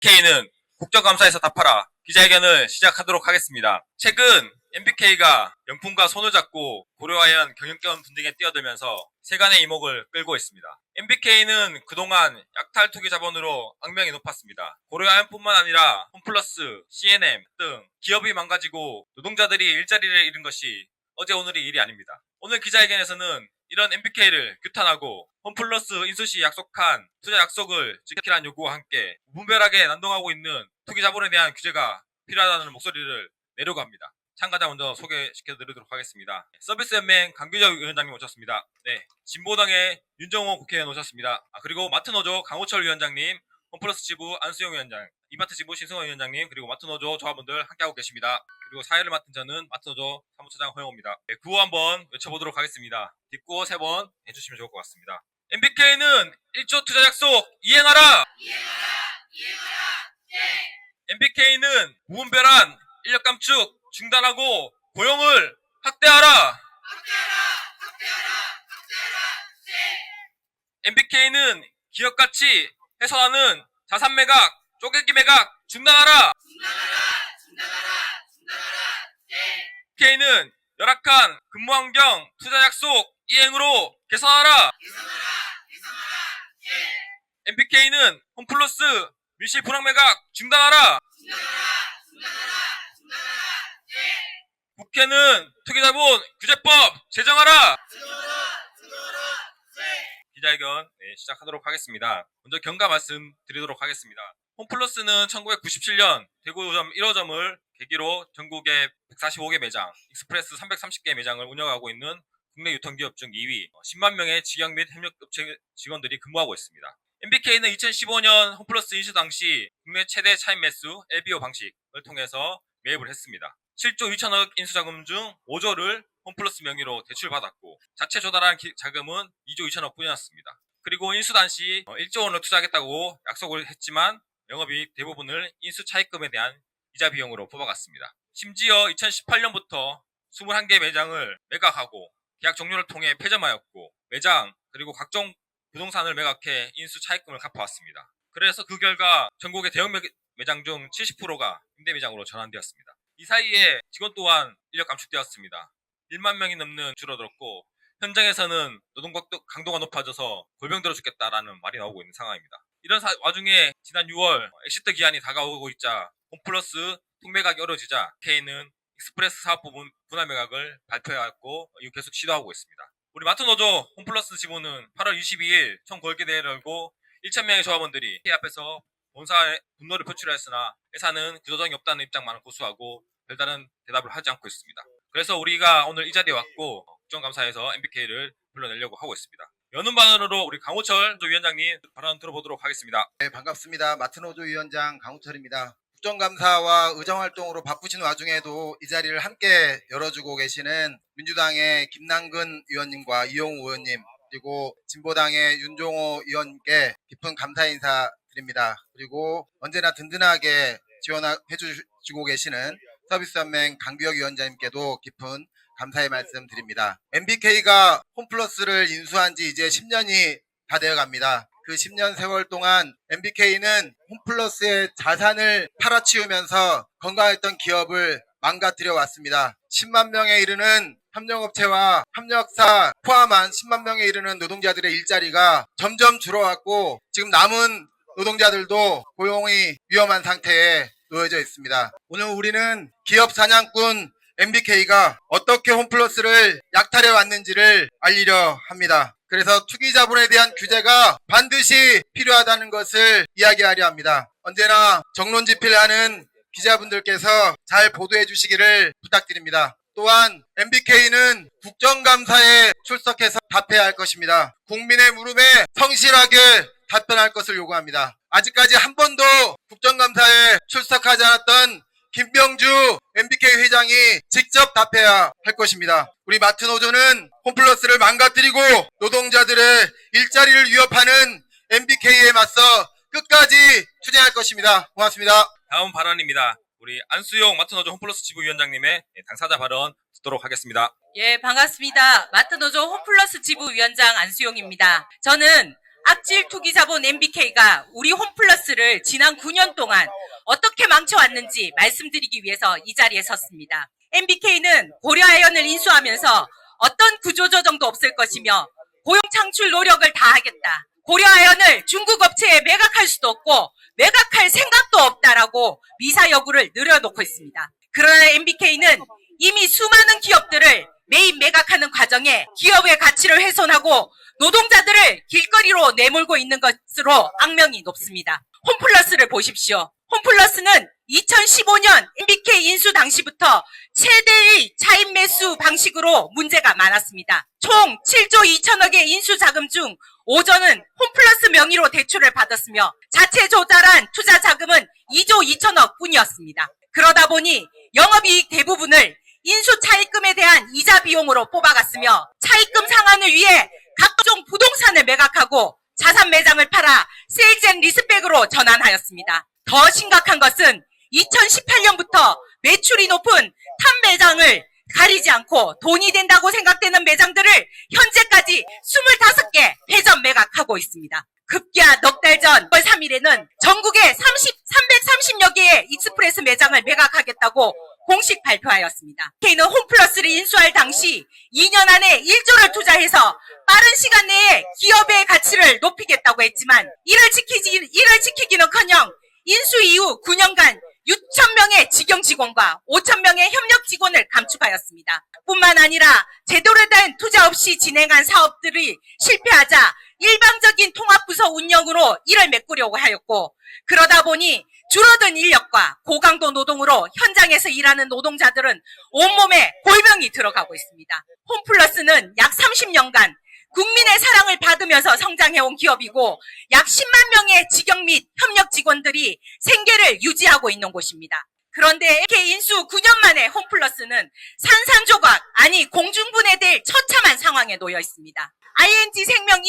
MBK는 국정감사에서 답하라 기자회견을 시작하도록 하겠습니다. 최근 MBK가 명품과 손을 잡고 고려하연 경영권 분쟁에 뛰어들면서 세간의 이목을 끌고 있습니다. MBK는 그동안 약탈 투기 자본으로 악명이 높았습니다. 고려하연뿐만 아니라 홈플러스, CNM 등 기업이 망가지고 노동자들이 일자리를 잃은 것이 어제 오늘의 일이 아닙니다. 오늘 기자회견에서는 이런 MBK를 규탄하고 홈플러스 인수 시 약속한 투자 약속을 지키라는 요구와 함께 무분별하게 난동하고 있는 투기 자본에 대한 규제가 필요하다는 목소리를 내려고 합니다. 참가자 먼저 소개시켜드리도록 하겠습니다. 서비스연맹 강규적 위원장님 오셨습니다. 네, 진보당의 윤정호 국회의원 오셨습니다. 그리고 마트노조 강호철 위원장님, 홈플러스 지부 안수영 위원장, 이마트 지부 신승원 위원장님, 그리고 마트노조 조합원들 함께하고 계십니다. 그리고 사회를 맡은 저는 마트노조 사무처장 허영호입니다. 네, 구호 한번 외쳐보도록 하겠습니다. 뒷구호 3번 해주시면 좋을 것 같습니다. MBK는 1조 투자 약속 이행하라! MBK는 무분별한 인력 감축 중단하고 고용을 확대하라! MBK는 기업 가치 훼손하는 자산 매각, 쪼개기 매각 중단하라! MBK는 열악한 근무 환경 투자 약속 이행으로 개선하라! MBK는 홈플러스 밀실 불황 매각 중단하라! 국회는 투기자본 규제법 제정하라! 기자회견 시작하도록 하겠습니다. 먼저 경과 말씀드리도록 하겠습니다. 홈플러스는 1997년 대구점 1호점을 계기로 전국의 145개 매장, 익스프레스 330개 매장을 운영하고 있는 국내 유통기업 중 2위, 10만 명의 직영 및 협력업체 직원들이 근무하고 있습니다. MBK는 2015년 홈플러스 인수 당시 국내 최대 차입 매수 LBO 방식을 통해서 매입을 했습니다. 7조 2천억 인수자금 중 5조를 홈플러스 명의로 대출받았고 자체 조달한 자금은 2조 2천억 뿐이었습니다. 그리고 인수 당시 1조 원을 투자하겠다고 약속을 했지만 영업이익 대부분을 인수 차입금에 대한 이자 비용으로 뽑아갔습니다. 심지어 2018년부터 21개 매장을 매각하고 계약 종료를 통해 폐점하였고 매장 그리고 각종 부동산을 매각해 인수 차입금을 갚아왔습니다. 그래서 그 결과 전국의 대형 매장 중 70%가 임대 매장으로 전환되었습니다. 이 사이에 직원 또한 인력 감축되었습니다. 1만 명이 넘는 줄어들었고 현장에서는 노동 강도가 높아져서 골병들어 죽겠다라는 말이 나오고 있는 상황입니다. 이런 와중에 지난 6월 엑시트 기한이 다가오고 있자 홈플러스 통매각이 어려지자 K는 익스프레스 사업 부분 분할 매각을 발표해왔고 이후 계속 시도하고 있습니다. 우리 마트노조 홈플러스 지부는 8월 22일 총궐기 대회를 열고 1,000명의 조합원들이 K 앞에서 본사에 분노를 표출했으나 회사는 구조조정이 없다는 입장만을 고수하고 별다른 대답을 하지 않고 있습니다. 그래서 우리가 오늘 이 자리에 왔고 국정감사에서 MBK를 불러내려고 하고 있습니다. 여는 반응으로 우리 강호철 위원장님 발언 들어보도록 하겠습니다. 네, 반갑습니다. 마트노조 위원장 강호철입니다. 국정감사와 의정활동으로 바쁘신 와중에도 이 자리를 함께 열어주고 계시는 민주당의 김남근 의원님과 이용우 의원님 그리고 진보당의 윤종호 의원께 깊은 감사 인사 드립니다. 그리고 언제나 든든하게 지원해 주시고 계시는 서비스연맹 강규혁 위원장님께도 깊은 감사의 말씀 드립니다. MBK가 홈플러스를 인수한 지 이제 10년이 다 되어 갑니다. 그 10년 세월 동안 MBK는 홈플러스의 자산을 팔아치우면서 건강했던 기업을 망가뜨려 왔습니다. 10만 명에 이르는 협력업체와 협력사 포함한 10만 명에 이르는 노동자들의 일자리가 점점 줄어왔고 지금 남은 노동자들도 고용이 위험한 상태에 놓여져 있습니다. 오늘 우리는 기업 사냥꾼 MBK가 어떻게 홈플러스를 약탈해 왔는지를 알리려 합니다. 그래서 투기 자본에 대한 규제가 반드시 필요하다는 것을 이야기하려 합니다. 언제나 정론집필하는 기자분들께서 잘 보도해 주시기를 부탁드립니다. 또한 MBK는 국정감사에 출석해서 답해야 할 것입니다. 국민의 물음에 성실하게 답변할 것을 요구합니다. 아직까지 한 번도 국정감사에 출석하지 않았던 김병주 MBK 회장이 직접 답해야 할 것입니다. 우리 마트노조는 홈플러스를 망가뜨리고 노동자들의 일자리를 위협하는 MBK에 맞서 끝까지 투쟁할 것입니다. 고맙습니다. 다음 발언입니다. 우리 안수용 마트노조 홈플러스 지부위원장님의 당사자 발언 듣도록 하겠습니다. 예, 반갑습니다. 마트노조 홈플러스 지부위원장 안수용입니다. 저는 악질 투기자본 MBK가 우리 홈플러스를 지난 9년 동안 어떻게 망쳐왔는지 말씀드리기 위해서 이 자리에 섰습니다. MBK는 고려아연을 인수하면서 어떤 구조조정도 없을 것이며 고용 창출 노력을 다하겠다. 고려아연을 중국 업체에 매각할 수도 없고 매각할 생각도 없다라고 미사 여부를 늘어놓고 있습니다. 그러나 MBK는 이미 수많은 기업들을 매입 매각하는 과정에 기업의 가치를 훼손하고 노동자들을 길거리로 내몰고 있는 것으로 악명이 높습니다. 홈플러스를 보십시오. 홈플러스는 2015년 MBK 인수 당시부터 최대의 차입 매수 방식으로 문제가 많았습니다. 총 7조 2천억의 인수 자금 중 5조는 홈플러스 명의로 대출을 받았으며 자체 조달한 투자 자금은 2조 2천억 뿐이었습니다. 그러다 보니 영업이익 대부분을 인수 차입금에 대한 이자 비용으로 뽑아갔으며 차입금 상환을 위해 각종 부동산을 매각하고 자산 매장을 팔아 세일즈 앤 리스백으로 전환하였습니다. 더 심각한 것은 2018년부터 매출이 높은 탑 매장을 가리지 않고 돈이 된다고 생각되는 매장들을 현재까지 25개 회전 매각하고 있습니다. 급기야 넉 달 전 9월 3일에는 전국에 330여 개의 익스프레스 매장을 매각하겠다고 공식 발표하였습니다. K는 홈플러스를 인수할 당시 2년 안에 1조를 투자해서 빠른 시간 내에 기업의 가치를 높이겠다고 했지만 이를 지키기는커녕 인수 이후 9년간 6,000명의 직영 직원과 5,000명의 협력 직원을 감축하였습니다. 뿐만 아니라 제대로 된 투자 없이 진행한 사업들이 실패하자 일방적인 통합부서 운영으로 이를 메꾸려고 하였고 그러다 보니 줄어든 인력과 고강도 노동으로 현장에서 일하는 노동자들은 온몸에 골병이 들어가고 있습니다. 홈플러스는 약 30년간 국민의 사랑을 받으면서 성장해온 기업이고 약 10만 명의 직영 및 협력 직원들이 생계를 유지하고 있는 곳입니다. 그런데 이렇게 인수 9년 만에 홈플러스는 산산조각 아니 공중분해될 처참한 상황에 놓여 있습니다. ING 생명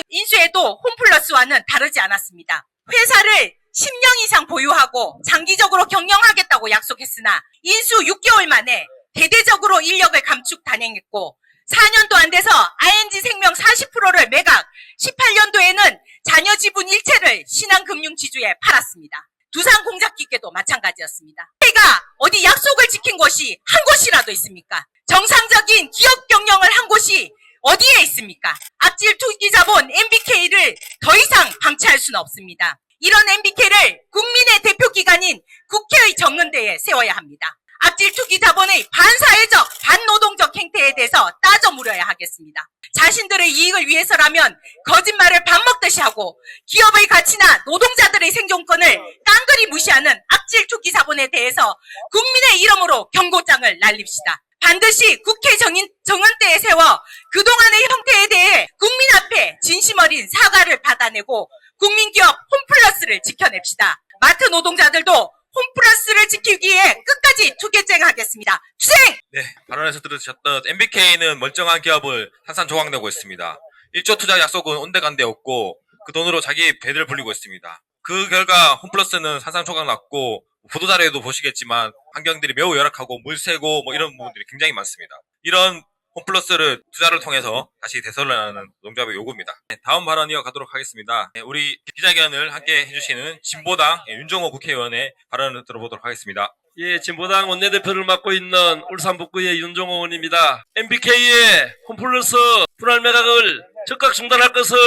인수에도 홈플러스와는 다르지 않았습니다. 회사를 10년 이상 보유하고 장기적으로 경영하겠다고 약속했으나 인수 6개월 만에 대대적으로 인력을 감축 단행했고 4년도 안 돼서 ING 생명 40%를 매각, 18년도에는 자녀 지분 일체를 신한금융지주에 팔았습니다. 두산공작기계도 마찬가지였습니다. 제가 어디 약속을 지킨 곳이 한 곳이라도 있습니까? 정상적인 기업 경영을 한 곳이 어디에 있습니까? 악질 투기 자본 MBK를 더 이상 방치할 수는 없습니다. 이런 MBK를 국민의 대표기관인 국회의 정론대에 세워야 합니다. 악질 투기 자본의 반사회적, 반노동적 행태에 대해서 따져 물어야 하겠습니다. 자신들의 이익을 위해서라면 거짓말을 밥 먹듯이 하고 기업의 가치나 노동자들의 생존권을 깡그리 무시하는 악질 투기 자본에 대해서 국민의 이름으로 경고장을 날립시다. 반드시 국회 정원대에 세워 그동안의 형태에 대해 국민 앞에 진심 어린 사과를 받아내고 국민기업 홈플러스를 지켜냅시다. 마트 노동자들도 홈플러스를 지키기 위해 끝까지 투쟁 하겠습니다. 투쟁! 네, 발언에서 들으셨던 MBK는 멀쩡한 기업을 산산조각내고 있습니다. 1조 투자 약속은 온데간데 없고 그 돈으로 자기 배를 불리고 있습니다. 그 결과 홈플러스는 산산조각났고 보도자료에도 보시겠지만 환경들이 매우 열악하고 물새고 이런 부분들이 굉장히 많습니다. 이런 홈플러스를 투자를 통해서 다시 되살려라는 노동자의 요구입니다. 네, 다음 발언 이어가도록 하겠습니다. 네, 우리 기자회견을 함께 해주시는 진보당 윤종호 국회의원의 발언을 들어보도록 하겠습니다. 예, 진보당 원내대표를 맡고 있는 울산 북구의 윤종호 의원입니다. MBK의 홈플러스 분할 매각을 즉각 중단할 것을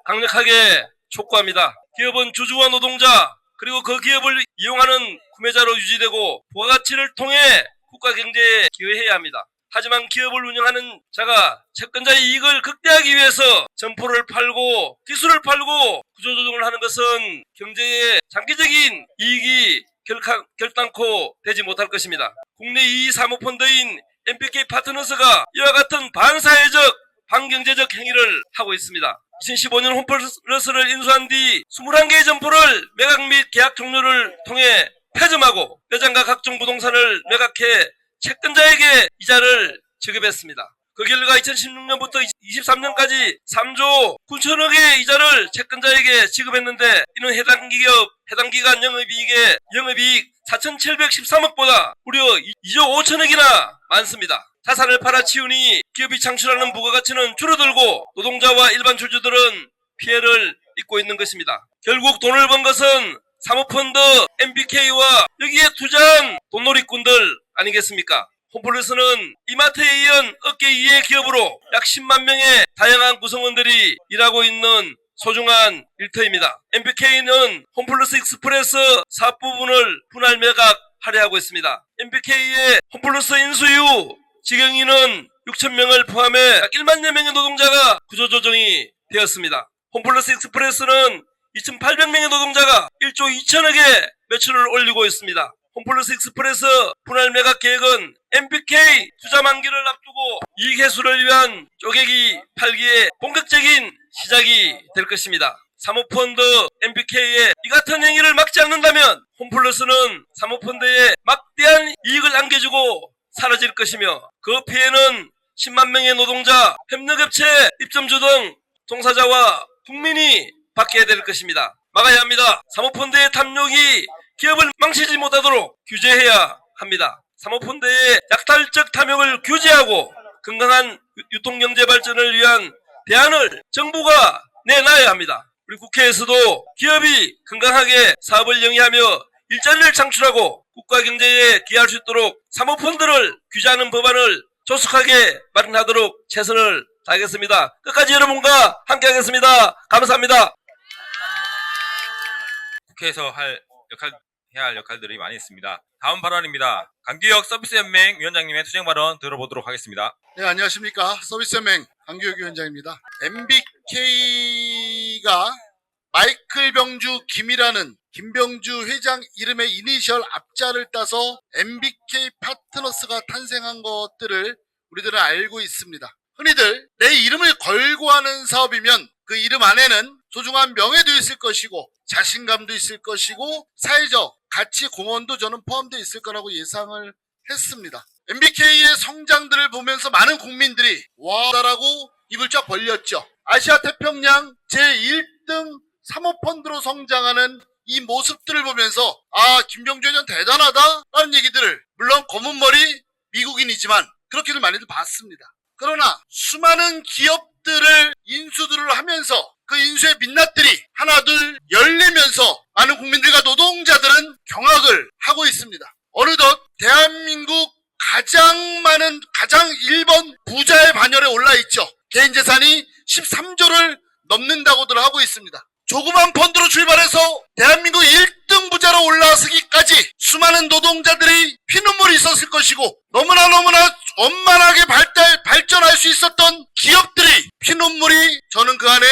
강력하게 촉구합니다. 기업은 주주와 노동자 그리고 그 기업을 이용하는 구매자로 유지되고 부가가치를 통해 국가 경제에 기여해야 합니다. 하지만 기업을 운영하는 자가 채권자의 이익을 극대화하기 위해서 점포를 팔고 기술을 팔고 구조조정을 하는 것은 경제의 장기적인 이익이 결단코 되지 못할 것입니다. 국내 2위 사모펀드인 MBK 파트너스가 이와 같은 반사회적, 반경제적 행위를 하고 있습니다. 2015년 홈플러스를 인수한 뒤 21개의 점포를 매각 및 계약 종료를 통해 폐점하고 매장과 각종 부동산을 매각해 채권자에게 이자를 지급했습니다. 그 결과 2016년부터 23년까지 3조 9천억의 이자를 채권자에게 지급했는데 이는 해당 기간 영업이익 4,713억보다 무려 2조 5천억이나 많습니다. 자산을 팔아치우니 기업이 창출하는 부가가치는 줄어들고 노동자와 일반 주주들은 피해를 있고 있는 것입니다. 결국 돈을 번 것은 사모펀드, MBK와 여기에 투자한 돈놀이꾼들 아니겠습니까? 홈플러스는 이마트에 이은 업계 2의 기업으로 약 10만 명의 다양한 구성원들이 일하고 있는 소중한 일터입니다. MBK는 홈플러스 익스프레스 사업 부분을 분할 매각 할애하고 있습니다. MBK의 홈플러스 인수 이후 직영인은 6,000명을 포함해 약 1만여 명의 노동자가 구조조정이 되었습니다. 홈플러스 익스프레스는 2,800명의 노동자가 1조 2천억의 매출을 올리고 있습니다. 홈플러스 익스프레스 분할 매각 계획은 MBK 투자 만기를 앞두고 이익 회수를 위한 쪼개기 팔기의 본격적인 시작이 될 것입니다. 사모펀드 MBK의 이 같은 행위를 막지 않는다면 홈플러스는 사모펀드에 막대한 이익을 안겨주고 사라질 것이며 그 피해는 10만 명의 노동자, 협력업체, 입점주 등 종사자와 국민이 받게 될 것입니다. 막아야 합니다. 사모펀드의 탐욕이 기업을 망치지 못하도록 규제해야 합니다. 사모펀드의 약탈적 탐욕을 규제하고 건강한 유통경제 발전을 위한 대안을 정부가 내놔야 합니다. 우리 국회에서도 기업이 건강하게 사업을 영위하며 일자리를 창출하고 국가 경제에 기여할 수 있도록 사모펀드를 규제하는 법안을 조속하게 마련하도록 최선을 다하겠습니다. 끝까지 여러분과 함께하겠습니다. 감사합니다. 국회에서 해야 할 역할들이 많이 있습니다. 다음 발언입니다. 강규혁 서비스연맹 위원장님의 투쟁 발언 들어보도록 하겠습니다. 네, 안녕하십니까. 서비스연맹 강규혁 위원장입니다. MBK가 마이클 병주 김이라는 김병주 회장 이름의 이니셜 앞자를 따서 MBK 파트너스가 탄생한 것들을 우리들은 알고 있습니다. 흔히들 내 이름을 걸고 하는 사업이면 그 이름 안에는 소중한 명예도 있을 것이고 자신감도 있을 것이고 사회적 가치 공헌도 저는 포함되어 있을 거라고 예상을 했습니다. MBK의 성장들을 보면서 많은 국민들이 와라고 입을 쫙 벌렸죠. 아시아 태평양 제1등 사모펀드로 성장하는 이 모습들을 보면서 아, 김병주 회장 대단하다 라는 얘기들을 물론 검은 머리 미국인이지만 그렇게들 많이들 봤습니다. 그러나 수많은 기업들을 인수들을 하면서 그 인수의 민낯들이 하나둘 열리면서 많은 국민들과 노동자들은 경악을 하고 있습니다. 어느덧 대한민국 가장 1번 부자의 반열에 올라있죠. 개인재산이 13조를 넘는다고들 하고 있습니다. 조그만 펀드로 출발해서 대한민국 1등 부자로 올라서기까지 수많은 노동자들이 피눈물이 있었을 것이고 너무나 원만하게 발전할 수 있었던 기업들이 피눈물이 저는 그 안에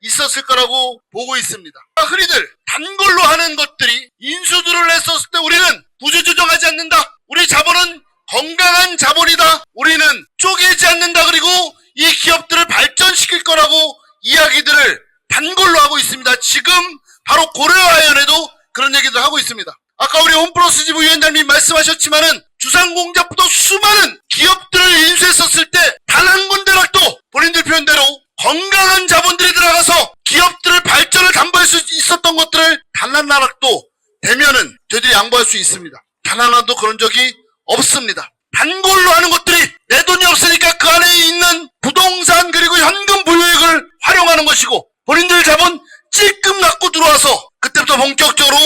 있었을 거라고 보고 있습니다. 흔히들 단골로 하는 것들이 인수들을 했었을 때 우리는 구조조정하지 않는다. 우리 자본은 건강한 자본이다. 우리는 쪼개지 않는다. 그리고 이 기업들을 발전시킬 거라고 이야기들을 단골로 하고 있습니다. 지금 바로 고려아연에도 그런 얘기들 하고 있습니다. 아까 우리 홈플러스 지부 위원장님 말씀하셨지만은 주상공작부터 수많은 기업들을 인수했었을 때 단 한 군데라도 본인들 표현대로 건강한 자본들이 들어가서 기업들을 발전을 담보할 수 있었던 것들을 단 하나라도 되면은 저희들이 양보할 수 있습니다. 단 하나도 그런 적이 없습니다. 단골로 하는 것들이 내 돈이 없으니까 그 안에 있는 부동산 그리고 현금 보유액을 활용하는 것이고 본인들 자본 찔끔 갖고 들어와서 그때부터 본격적으로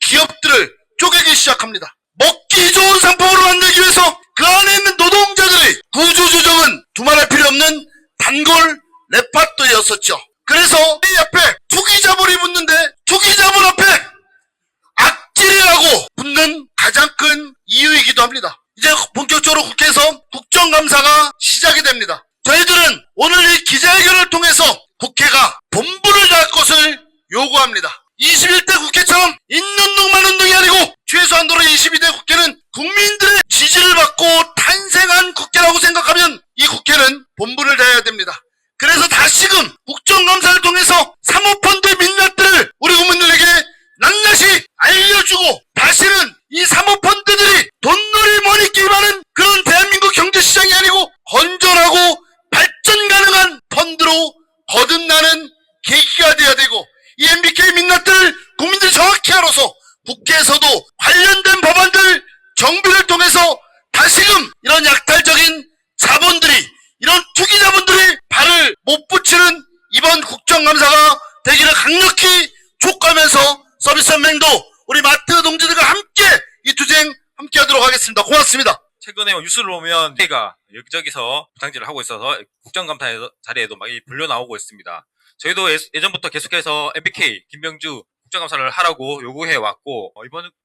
기업들을 쪼개기 시작합니다. 먹기 좋은 상품으로 만들기 위해서 그 안에 있는 노동자들의 구조조정은 두말할 필요 없는 단골 레파토리였었죠. 그래서 이 앞에 투기자본이 붙는데 투기자본 앞에 악질이라고 붙는 가장 큰 이유이기도 합니다. 이제 본격적으로 국회에서 국정감사가 시작이 됩니다. 저희들은 오늘 이 기자회견을 통해서 국회가 본분을 다할 것을 요구합니다. 21대 국회처럼 있는 둥만 운동이 아니고 최소한도로 22대 국회는 국민들의 지지를 받고 탄생한 국회라고 생각하면 이 국회는 본분을 다해야 됩니다. 그래서 다시금 국정감사를 통해서 사모펀드 민낯들을 우리 국민들에게 낱낱이 알려주고 다시는 이 사모펀드들이 돈놀이 머니게임하는 그런 대한민국 경제시장이 아니고 건전하고 발전 가능한 펀드로 거듭나는 계기가 돼야 되고 이 MBK 민낯들을 국민들이 정확히 알아서 국회에서도 관련된 법안들 정비를 통해서 다시금 이런 약탈적인 자본들이 이런 투기 자본들이 발을 못 붙이는 이번 국정감사가 되기를 강력히 서비스 연맹도 우리 마트 동지들과 함께 이 투쟁 함께 하도록 하겠습니다. 고맙습니다. 최근에 뉴스를 보면 K가 여기저기서 부당질을 하고 있어서 국정감사 자리에도 막 불려 나오고 있습니다. 저희도 예전부터 계속해서 MBK 김병주 국정감사를 하라고 요구해 왔고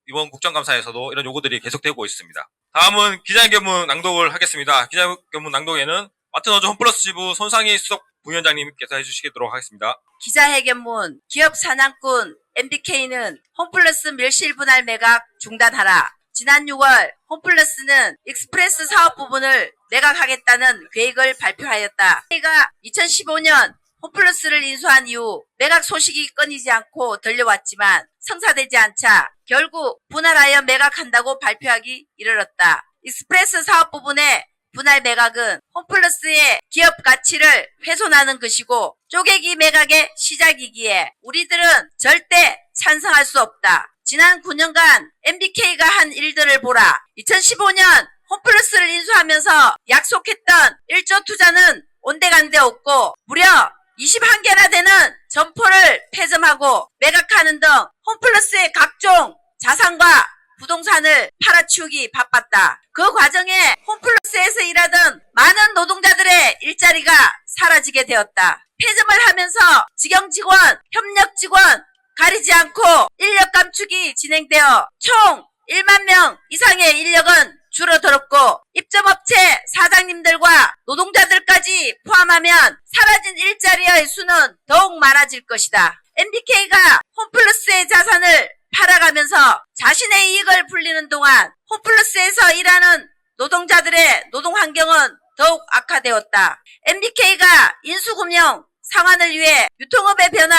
이번 국정감사에서도 이런 요구들이 계속되고 있습니다. 다음은 기자회견문 낭독을 하겠습니다. 기자회견문 낭독에는 마트노조 홈플러스 지부 손상희 수석 부위원장님께서 해주시도록 하겠습니다. 기자회견문 기업 사냥꾼 MBK는 홈플러스 밀실 분할 매각 중단하라. 지난 6월 홈플러스는 익스프레스 사업 부분을 매각하겠다는 계획을 발표하였다. K가 2015년 홈플러스를 인수한 이후 매각 소식이 끊이지 않고 들려왔지만 성사되지 않자 결국 분할하여 매각한다고 발표하기 이르렀다. 익스프레스 사업 부분의 분할 매각은 홈플러스의 기업 가치를 훼손하는 것이고 쪼개기 매각의 시작이기에 우리들은 절대 찬성할 수 없다. 지난 9년간 MBK가 한 일들을 보라. 2015년 홈플러스를 인수하면서 약속했던 1조 투자는 온데간데 없고 무려 21개나 되는 점포를 폐점하고 매각하는 등 홈플러스의 각종 자산과 부동산을 팔아치우기 바빴다. 그 과정에 홈플러스에서 일하던 많은 노동자들의 일자리가 사라지게 되었다. 폐점을 하면서 직영 직원, 협력 직원 가리지 않고 인력 감축이 진행되어 총 1만 명 이상의 인력은 줄어들었고 입점업체 사장님들과 노동자들까지 포함하면 사라진 일자리의 수는 더욱 많아질 것이다. MBK가 홈플러스의 자산을 팔아가면서 자신의 이익을 불리는 동안 홈플러스에서 일하는 노동자들의 노동 환경은 더욱 악화되었다. MBK가 인수금융 상환을 위해 유통업의 변화,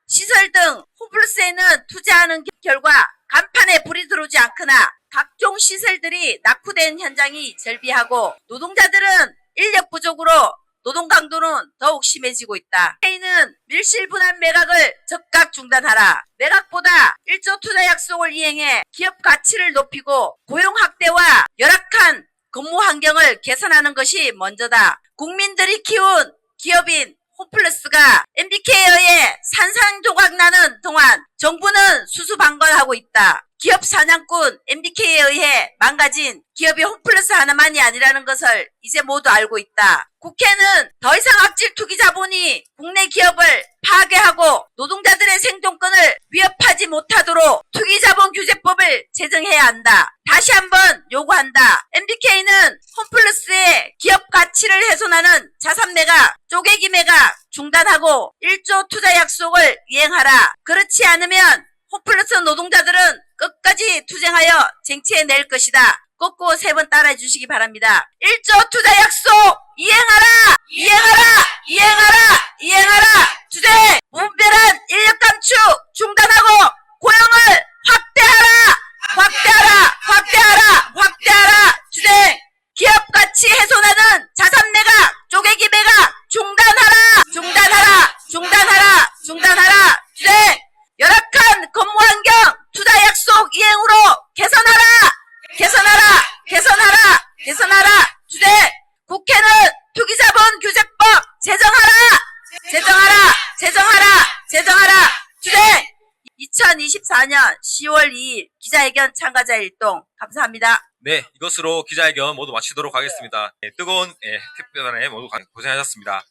시설 등 홈플러스에는 투자하는 결과 간판에 불이 들어오지 않거나 각종 시설들이 낙후된 현장이 절비하고 노동자들은 인력 부족으로 노동 강도는 더욱 심해지고 있다. K는 밀실 분할 매각을 즉각 중단하라. 매각보다 1조 투자 약속을 이행해 기업 가치를 높이고 고용 확대와 열악한 근무 환경을 개선하는 것이 먼저다. 국민들이 키운 기업인 홈플러스가 MBK에 의해 산산조각 나는 동안 정부는 수수방관하고 있다. 기업 사냥꾼 MBK에 의해 망가진 기업이 홈플러스 하나만이 아니라는 것을 이제 모두 알고 있다. 국회는 더 이상 악질 투기 자본이 국내 기업을 파괴하고 노동자들의 생존권을 위협하지 못하도록 투기자본 규제법을 제정해야 한다. 다시 한번 요구한다. MBK는 홈플러스의 기업 가치를 훼손하는 자산 매각, 쪼개기 매각 중단하고 1조 투자 약속을 이행하라. 그렇지 않으면 홈플러스 노동자들은 끝까지 투쟁하여 쟁취해낼 것이다. 꼭 3번 따라해 주시기 바랍니다. 1조 투자 약속 이행하라! 이행하라! 이행하라! 이행하라! 투쟁! 무분별한 인력 감축 중단하고 고용을 확대하라! 확대하라! 확대하라! 확대하라! 투쟁! 기업 가치 훼손하는 자산 매각, 쪼개기 매각 중단하라! 중단하라! 중단하라! 중단하라! 투쟁! 열악한 근무 환경 투자 약속 이행으로 개선하라! 개선하라! 개선하라! 개선하라! 주제! 국회는 투기자본 규제법 제정하라! 제정하라! 제정하라! 제정하라! 주제! 2024년 10월 2일 기자회견 참가자 일동 감사합니다. 네, 이것으로 기자회견 모두 마치도록 하겠습니다. 뜨거운 택배단에 모두 고생하셨습니다.